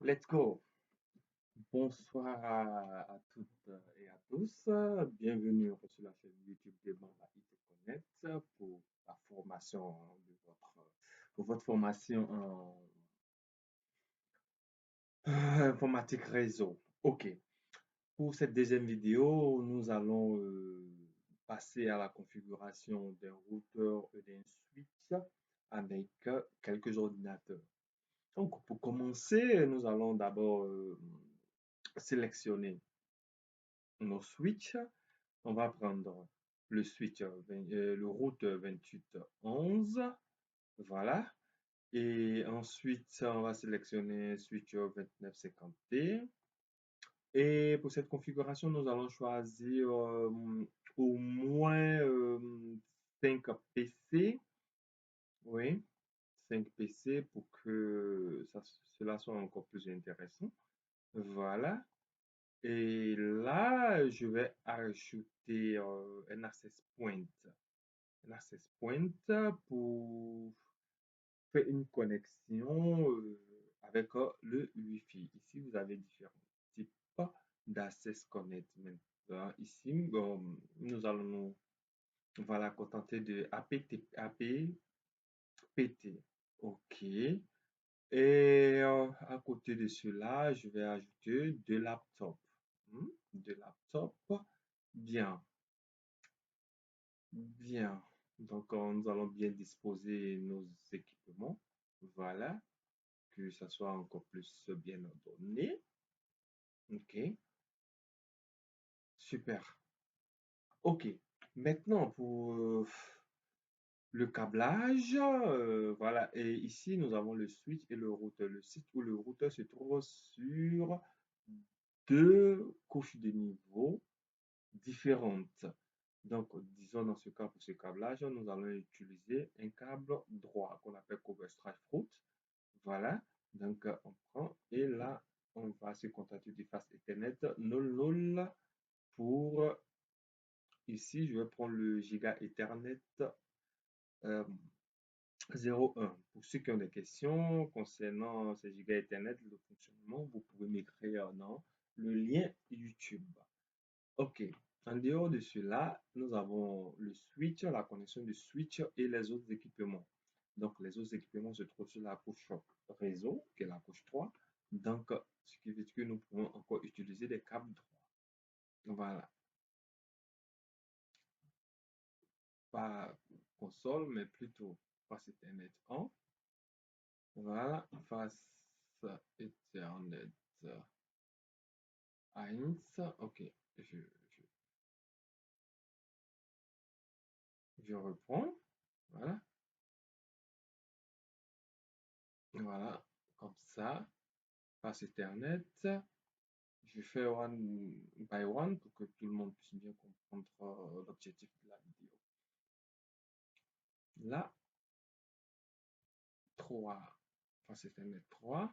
Let's go. Bonsoir à toutes et à tous. Bienvenue sur la chaîne YouTube de Bamba IT Connect la formation pour votre formation en informatique réseau. OK. Pour cette deuxième vidéo, nous allons passer à la configuration d'un routeur et d'un switch avec quelques ordinateurs. Donc, pour commencer, nous allons d'abord sélectionner nos switches. On va prendre le switch, le route 2811. Voilà. Et ensuite, on va sélectionner switch 2950T. Et pour cette configuration, nous allons choisir au moins 5 PC. Oui, 5 PC pour que cela soit encore plus intéressant. Voilà. Et là, je vais ajouter un access point. Un access point pour faire une connexion avec le Wi-Fi. Ici, vous avez différents types d'access connect. Maintenant, ici, nous allons nous voilà, contenter de APT. OK. Et à côté de cela, je vais ajouter deux laptops. Deux laptops. Bien, bien. Donc, nous allons bien disposer nos équipements. Voilà, que ça soit encore plus bien ordonné. OK, super. OK, maintenant pour le câblage, voilà. Et ici, nous avons le switch et le routeur. Le site où le routeur se trouve sur deux couches de niveau différentes. Donc, disons dans ce cas, pour ce câblage, nous allons utiliser un câble droit qu'on appelle cover stripe route. Voilà. Donc, on prend et là, on va se contenter du fast Ethernet 00 pour ici, je vais prendre le giga Ethernet 01. Pour ceux qui ont des questions concernant ce giga Ethernet, le fonctionnement, vous pouvez m'écrire dans le lien YouTube. OK. En dehors de cela, nous avons le switch, la connexion du switch et les autres équipements. Donc, les autres équipements se trouvent sur la couche réseau, qui est la couche 3. Donc, ce qui veut dire que nous pouvons encore utiliser des câbles droits. Voilà. Pas console, mais plutôt face Ethernet 1. Voilà. Face Ethernet 1. OK. Je reprends. Voilà. Voilà. Comme ça. Face Ethernet. Je fais one by one pour que tout le monde puisse bien comprendre l'objectif de la vidéo. Là, 3. Face Ethernet 3.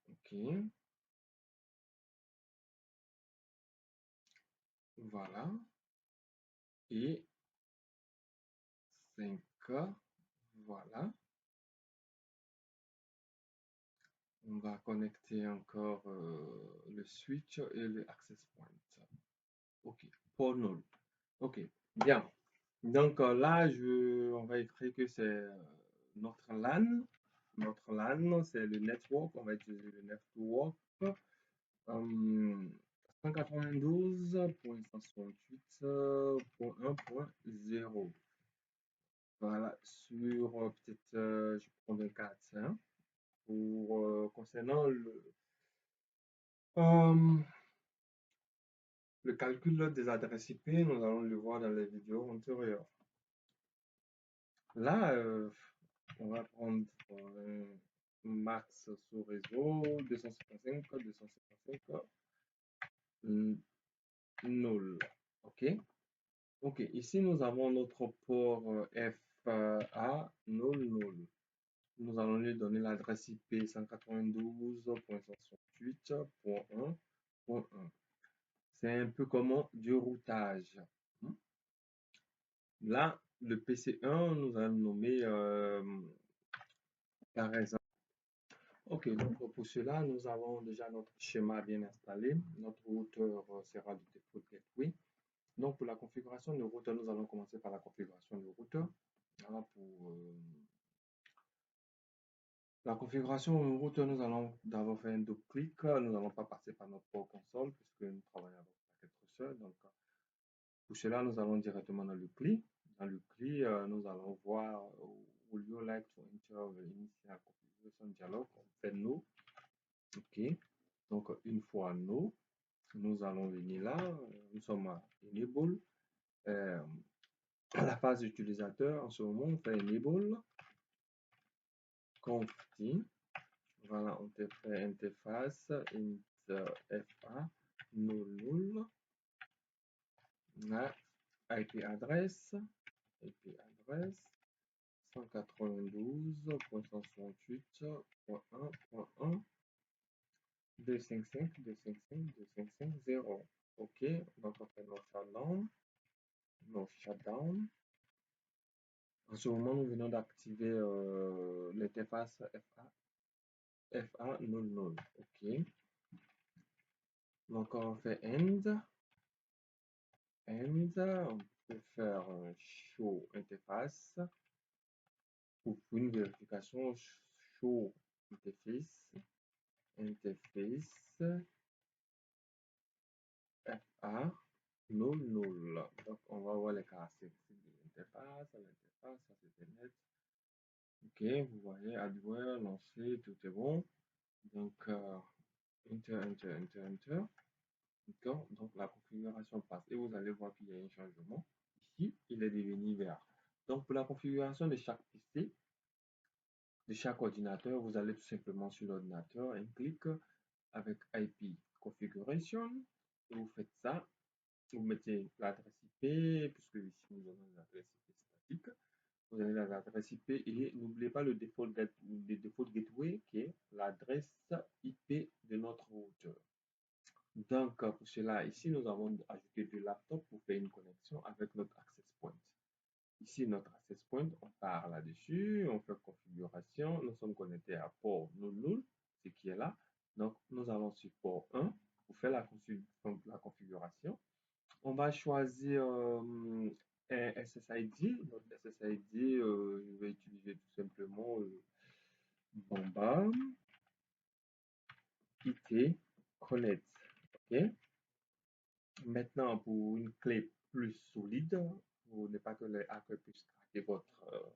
OK. Voilà. Et 5. Voilà. On va connecter encore le switch et le access point. OK. Pour null. OK. Bien. Donc là, on va écrire que c'est notre LAN. Notre LAN, c'est le network. On va utiliser le network 192.168.1.0. Voilà, sur peut-être, je prends 24, hein, pour concernant euh, le calcul des adresses IP, nous allons le voir dans les vidéos antérieures. Là, on va prendre max sous réseau 255, 255, null. OK? OK, ici nous avons notre port FA null null. Nous allons lui donner l'adresse IP 192.168.1.1. C'est un peu comme du routage. Là, le PC1, nous allons nommer par exemple. Ok, donc pour cela, nous avons déjà notre schéma bien installé. Notre routeur sera du default gateway. Donc pour la configuration du routeur, nous allons commencer par la configuration du routeur. Voilà, pour la configuration du routeur, nous allons d'abord faire un double clic. Nous n'allons pas passer par notre port console puisque nous travaillons avec un paquet trousseur. Donc pour cela, nous allons directement dans le CLI. Dans le CLI, nous allons voir would you like to enter the initial configuration dialog? On fait no. OK. Donc, une fois no, nous allons venir là. Nous sommes à enable. Euh, la phase utilisateur, en ce moment, on fait enable. Conf. Voilà, on te fait interface int fa null. La IP adresse. IP adresse. 192.168.1.1 255 255 255 OK, donc on fait nos shutdown. Nos shutdown. En ce moment, nous venons d'activer l'interface FA 00. OK. Donc on fait end. End. On peut faire show interface. Pour une vérification, show interface. Interface FA 00. Donc, on va voir les caractéristiques de l'interface. L'interface, ça c'est net. OK, vous voyez, hardware, lancé, tout est bon. Donc, enter, enter, enter, enter. D'accord, donc la configuration passe et vous allez voir qu'il y a un changement. Ici, il est devenu vert. Donc, pour la configuration de chaque PC, de chaque ordinateur, vous allez tout simplement sur l'ordinateur, un clic avec IP configuration. Et vous faites ça. Vous mettez l'adresse IP, puisque ici nous avons une adresse IP statique. Vous avez l'adresse IP et n'oubliez pas le default gateway qui est l'adresse IP de notre routeur. Donc, pour cela, ici, nous avons ajouté du laptop pour faire une connexion avec notre access point. Ici, notre access point, on part là-dessus, on fait configuration. Nous sommes connectés à port null, ce qui est là. Donc, nous allons sur port 1 pour faire la configuration. On va choisir un SSID. Notre SSID, je vais utiliser tout simplement Bomba IT Connect. OK. Maintenant, pour une clé plus solide, pour ne pas que les hackers puissent craquer votre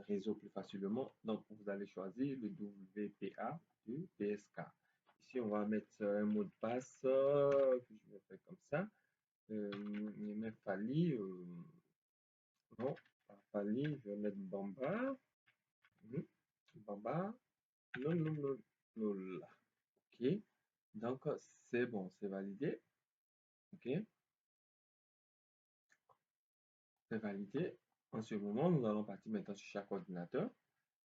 réseau plus facilement, donc vous allez choisir le WPA du PSK. Ici, on va mettre un mot de passe que je vais faire comme ça. Mais Fali, non, pas Fali, je vais mettre Bamba. Bamba, non, non, non, non. OK. Donc, c'est bon, c'est validé. OK. C'est validé. En ce moment, nous allons partir maintenant sur chaque ordinateur.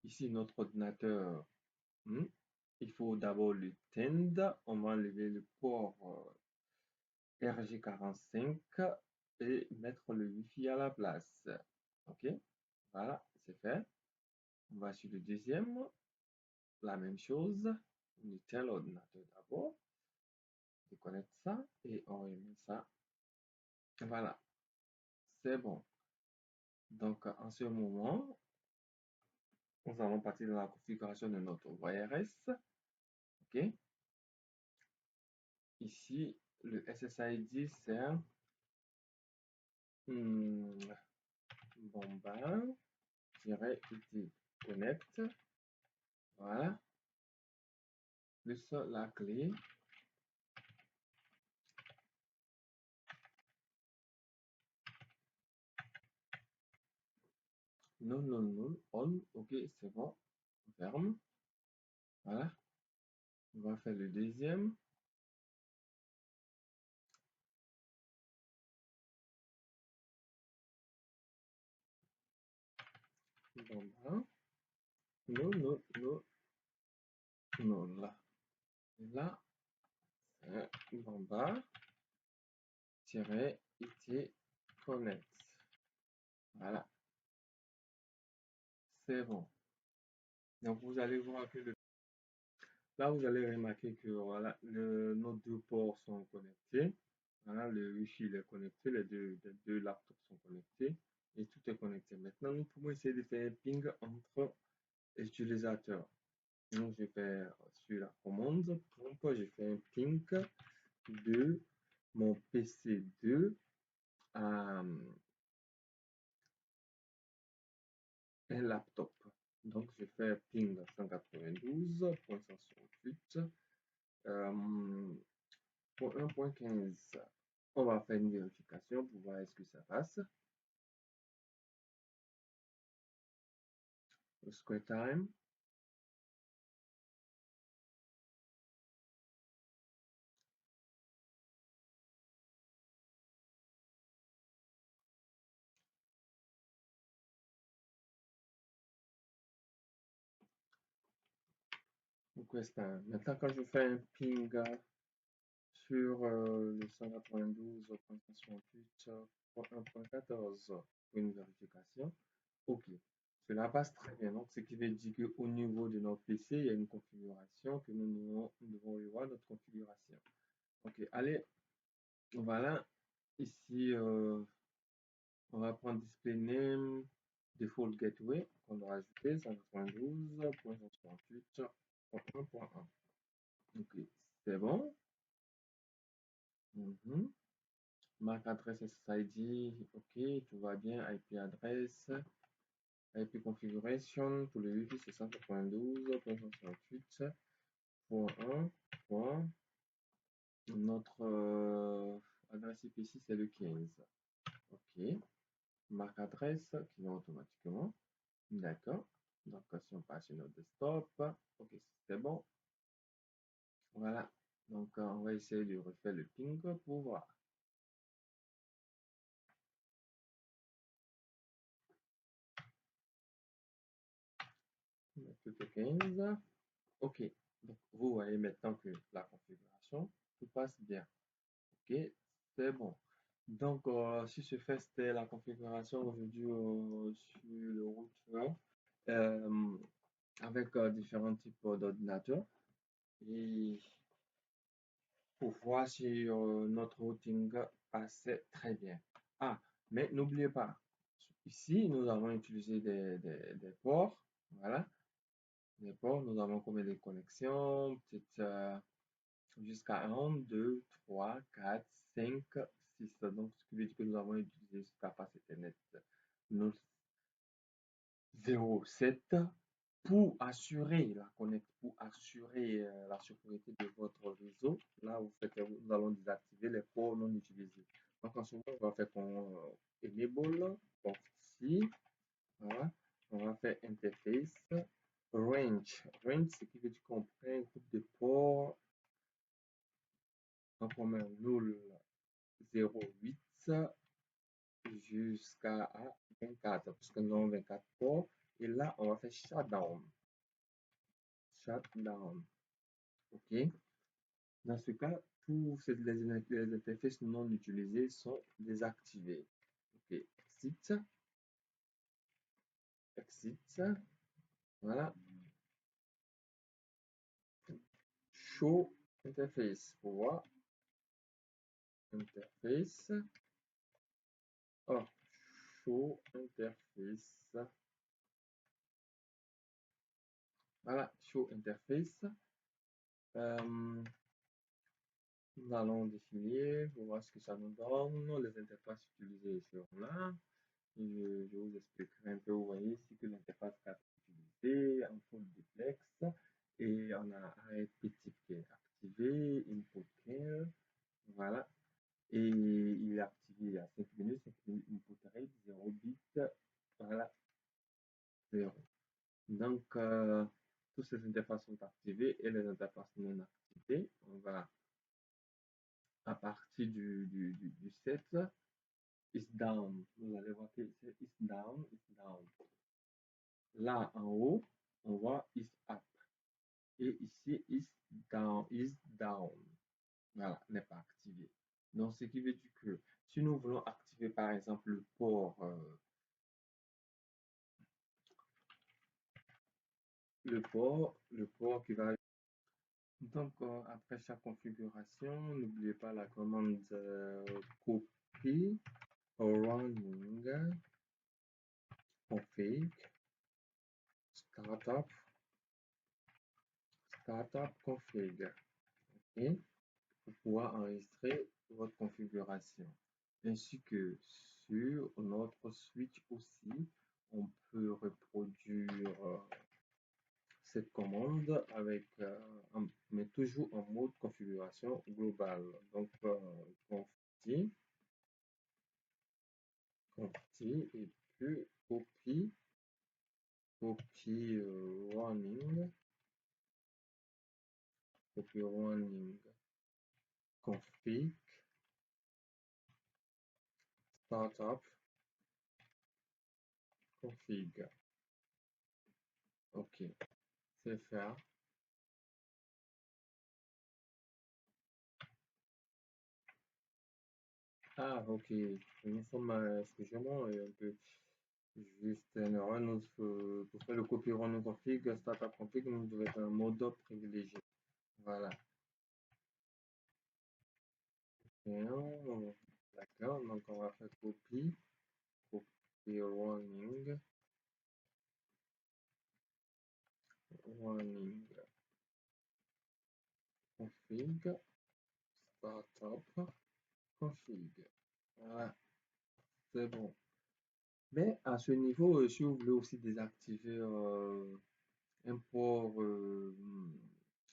Ici, notre ordinateur, il faut d'abord le tend. On va enlever le port RG45 et mettre le Wi-Fi à la place. OK. Voilà, c'est fait. On va sur le deuxième. La même chose. On éteint l'ordinateur d'abord. On déconnecte ça et on remet ça. Voilà. C'est bon. Donc, en ce moment, nous allons partir dans la configuration de notre ORS. OK. Ici, le SSID, c'est un Bomba-IT Connect. Voilà. Plus la clé. Non, non, non. On. OK, c'est bon. On ferme. Voilà. On va faire le deuxième. Bomba. Non, non, non. Non, là. Et là, c'est Bomba-IT Connect. Voilà. C'est bon. Donc, vous allez voir que le Là, vous allez remarquer que voilà, nos deux ports sont connectés. Voilà, le Wi-Fi il est connecté, les deux laptops sont connectés et tout est connecté. Maintenant, nous pouvons essayer de faire un ping entre utilisateurs. Donc, je vais sur la commande prompt, je fais un ping de mon PC2 à un laptop. Donc, je fais ping 192.168. 1.15. On va faire une vérification pour voir est-ce que ça passe. Le square time. Request time. Maintenant, quand je fais un ping sur le 192.168.1.14 pour une vérification, OK. Cela passe très bien. Donc, ce qui veut dire qu'au niveau de notre PC, il y a une configuration que nous devons revoir notre configuration. OK, allez, voilà. Ici, on va prendre display name, default gateway, qu'on doit ajouter 192.168.1.1. Ok, c'est bon. Mhm. Marque adresse SSID, ok, tout va bien. IP adresse, IP configuration pour le Wi-Fi c'est 192.168.1. Notre adresse IPC c'est le 15. Ok, marque adresse qui vient automatiquement. D'accord. Donc, si on passe sur notre desktop, ok, c'est bon. Voilà. Donc, on va essayer de refaire le ping pour voir. Tout est 15. Ok. Donc, vous voyez maintenant que la configuration, tout passe bien. Ok, c'est bon. Donc, si ce fait, c'était la configuration aujourd'hui sur le routeur euh, avec différents types d'ordinateurs. Et pour voir si notre routing passait très bien. Ah, mais n'oubliez pas, ici, nous avons utilisé des ports. Voilà, des ports. Nous avons combien de connexions? Peut-être jusqu'à 1, 2, 3, 4, 5, 6. Donc, ce qui veut dire que nous avons utilisé jusqu'à capacité net. Nous 0,7 pour assurer pour assurer la sécurité de votre réseau. Là, nous allons désactiver les ports non utilisés. Donc, en ce moment, on va faire enable port ici. Voilà. On va faire interface range. Range, ce qui veut dire qu'on prend un groupe de ports. Donc, on met 0,8 jusqu'à 24, parce que nous avons 24 ports. Et là, on va faire shutdown. Shutdown. OK. Dans ce cas, tous les interfaces non utilisées sont désactivées. OK. Exit. Exit. Voilà. Show interface pour voir. Interface. Oh, show interface. Voilà, show interface. Nous allons définir pour voir ce que ça nous donne. Les interfaces utilisées sont là. Je vous expliquerai un peu. Vous voyez ici que l'interface 4 est utilisée en full duplex. Et on a ARP type qui est activé, input care. Voilà. Et il est activé il y a 5 minutes. 5 minutes input rate 0 bit. Voilà. 0. Donc, toutes ces interfaces sont activées et les interfaces non activées. On va à partir du 7, is down. Vous allez voir que c'est is down, is down. Là, en haut, on voit is up. Et ici, is down, is down. Voilà, n'est pas activé. Donc, ce qui veut dire que si nous voulons activer, par exemple, le port qui va Donc, après chaque configuration, n'oubliez pas la commande copy running config startup config. Et pour pouvoir enregistrer votre configuration. Ainsi que sur notre switch aussi, on peut reproduire cette commande avec, mais toujours en mode configuration globale. Donc, conti et puis copy running config startup config. Ok, c'est fait. Ah, ok. Nous sommes, excusez-moi, un peu juste une erreur. Pour faire le copy running config, startup config, nous devons être un mode privilégié. Voilà. D'accord, donc on va faire copy running config, startup config. Voilà, c'est bon. Mais à ce niveau, si vous voulez aussi désactiver un port,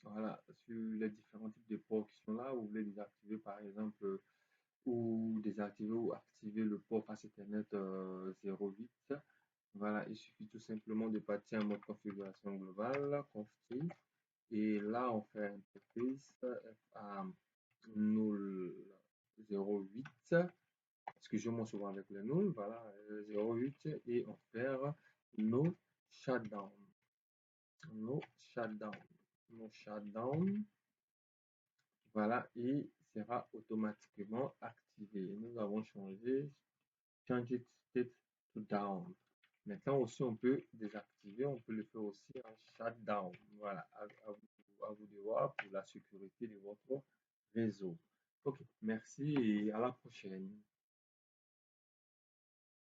voilà, sur les différents types de ports qui sont là, vous voulez désactiver par exemple, ou désactiver ou activer le port face Ethernet 08. Voilà, il suffit tout simplement de partir en mode configuration globale, config, et là on fait interface FA null 08, excusez-moi souvent avec le null, voilà, 08, et on fait no shutdown, no shutdown, no shutdown, voilà, et sera automatiquement activé. Nous avons changé change state to down. Maintenant aussi, on peut désactiver, on peut le faire aussi en shutdown. Voilà, à vous de voir pour la sécurité de votre réseau. Ok, merci et à la prochaine.